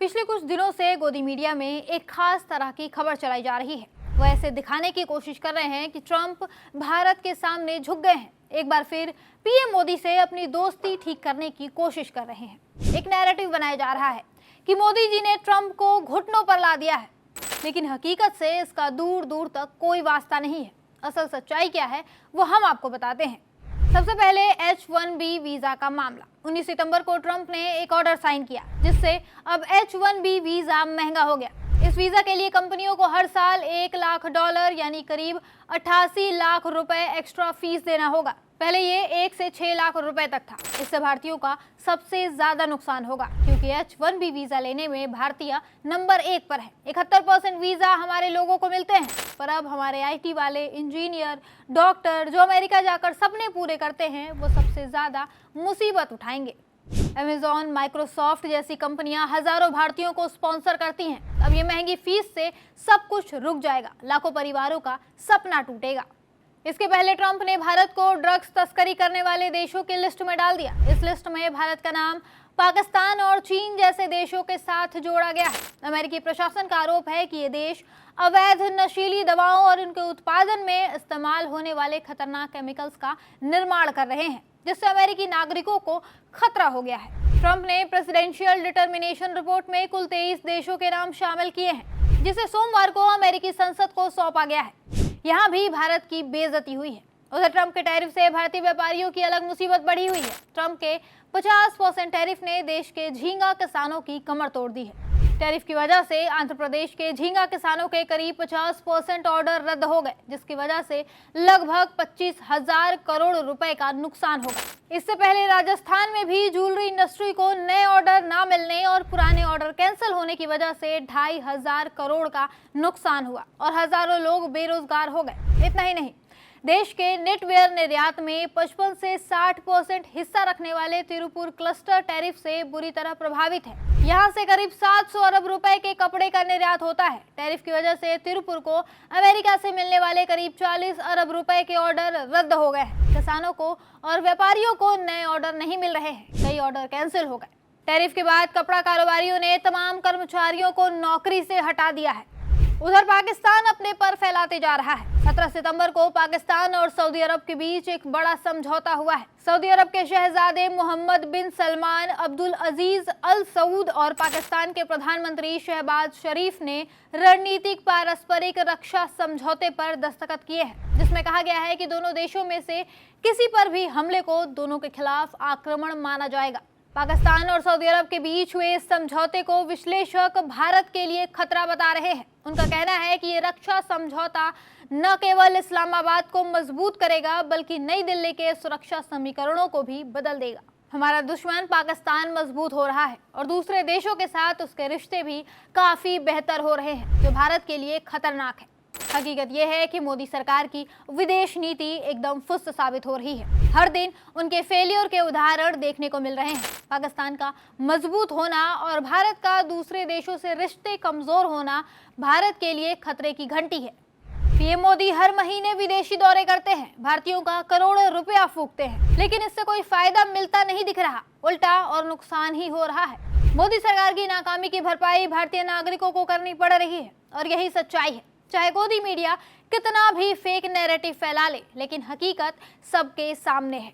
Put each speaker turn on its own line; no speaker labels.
पिछले कुछ दिनों से गोदी मीडिया में एक खास तरह की खबर चलाई जा रही है। वो ऐसे दिखाने की कोशिश कर रहे हैं कि ट्रंप भारत के सामने झुक गए हैं। एक बार फिर पीएम मोदी से अपनी दोस्ती ठीक करने की कोशिश कर रहे हैं। एक नैरेटिव बनाया जा रहा है कि मोदी जी ने ट्रंप को घुटनों पर ला दिया है, लेकिन हकीकत से इसका दूर दूर तक कोई वास्ता नहीं है। असल सच्चाई क्या है वो हम आपको बताते हैं। सबसे पहले H-1B वीजा का मामला। 19 सितंबर को ट्रंप ने एक ऑर्डर साइन किया, जिससे अब H-1B वीजा महंगा हो गया। इस वीजा के लिए कंपनियों को हर साल $1 लाख यानी करीब 88 लाख रुपए एक्स्ट्रा फीस देना होगा। पहले ये 1 से 6 लाख रुपए तक था। इससे भारतीयों का सबसे ज्यादा नुकसान होगा, क्योंकि H-1B वीजा लेने में भारतीय नंबर 1 पर है। 71% वीजा हमारे लोगों को मिलते हैं, पर अब हमारे IT वाले, इंजीनियर, डॉक्टर जो अमेरिका जाकर सपने पूरे करते हैं, वो सबसे ज्यादा मुसीबत उठाएंगे। अमेजॉन, माइक्रोसॉफ्ट जैसी कंपनियां हजारों भारतीयों को स्पॉन्सर करती हैं। अब ये महंगी फीस से सब कुछ रुक जाएगा, लाखों परिवारों का सपना टूटेगा। इसके पहले ट्रंप ने भारत को ड्रग्स तस्करी करने वाले देशों की लिस्ट में डाल दिया। इस लिस्ट में भारत का नाम पाकिस्तान और चीन जैसे देशों के साथ जोड़ा गया है। अमेरिकी प्रशासन का आरोप है कि ये देश अवैध नशीली दवाओं और उनके उत्पादन में इस्तेमाल होने वाले खतरनाक केमिकल्स का निर्माण कर रहे हैं, जिससे अमेरिकी नागरिकों को खतरा हो गया है। ट्रंप ने प्रेसिडेंशियल डिटर्मिनेशन रिपोर्ट में कुल 23 देशों के नाम शामिल किए हैं, जिसे सोमवार को अमेरिकी संसद को सौंपा गया है। यहाँ भी भारत की बेइज्जती हुई है। उधर ट्रंप के टैरिफ से भारतीय व्यापारियों की अलग मुसीबत बढ़ी हुई है। ट्रंप के 50% टैरिफ ने देश के झींगा किसानों की कमर तोड़ दी है। टैरिफ की वजह से आंध्र प्रदेश के झींगा किसानों के करीब 50% ऑर्डर रद्द हो गए, जिसकी वजह से लगभग 25,000 करोड़ रुपए का नुकसान होगा। इससे पहले राजस्थान में भी ज्वेलरी इंडस्ट्री को नए ऑर्डर ना मिलने और पुराने ऑर्डर कैंसिल होने की वजह से 2,500 करोड़ का नुकसान हुआ और हजारों लोग बेरोजगार हो गए। इतना ही नहीं, देश के नेटवेयर निर्यात में 55 से 60% हिस्सा रखने वाले तिरुपुर क्लस्टर टैरिफ से बुरी तरह प्रभावित है। यहाँ से करीब 700 अरब रुपए के कपड़े का निर्यात होता है। टैरिफ की वजह से तिरुपुर को अमेरिका से मिलने वाले करीब 40 अरब रुपए के ऑर्डर रद्द हो गए हैं। किसानों को और व्यापारियों को नए ऑर्डर नहीं मिल रहे हैं, कई ऑर्डर कैंसिल हो गए। टैरिफ के बाद कपड़ा कारोबारियों ने तमाम कर्मचारियों को नौकरी से हटा दिया है। उधर पाकिस्तान अपने पर फैलाते जा रहा है। 17 सितंबर को पाकिस्तान और सऊदी अरब के बीच एक बड़ा समझौता हुआ है। सऊदी अरब के शहजादे मोहम्मद बिन सलमान, अब्दुल अजीज अल सऊद और पाकिस्तान के प्रधानमंत्री शहबाज शरीफ ने रणनीतिक पारस्परिक रक्षा समझौते पर दस्तखत किए हैं, जिसमें कहा गया है कि दोनों देशों में से किसी पर भी हमले को दोनों के खिलाफ आक्रमण माना जाएगा। पाकिस्तान और सऊदी अरब के बीच हुए इस समझौते को विश्लेषक भारत के लिए खतरा बता रहे हैं। उनका कहना है कि ये रक्षा समझौता न केवल इस्लामाबाद को मजबूत करेगा, बल्कि नई दिल्ली के सुरक्षा समीकरणों को भी बदल देगा। हमारा दुश्मन पाकिस्तान मजबूत हो रहा है और दूसरे देशों के साथ उसके रिश्ते भी काफी बेहतर हो रहे हैं, जो भारत के लिए खतरनाक है। हकीकत यह है कि मोदी सरकार की विदेश नीति एकदम फुस्त साबित हो रही है। हर दिन उनके फेलियर के उदाहरण देखने को मिल रहे हैं। पाकिस्तान का मजबूत होना और भारत का दूसरे देशों से रिश्ते कमजोर होना भारत के लिए खतरे की घंटी है। पीएम मोदी हर महीने विदेशी दौरे करते हैं, भारतीयों का करोड़ों रुपया फूंकते हैं, लेकिन इससे कोई फायदा मिलता नहीं दिख रहा, उल्टा और नुकसान ही हो रहा है। मोदी सरकार की नाकामी की भरपाई भारतीय नागरिकों को करनी पड़ रही है और यही सच्चाई है। चाहे गोदी मीडिया कितना भी फेक नैरेटिव फैला ले, लेकिन हकीकत सबके सामने है।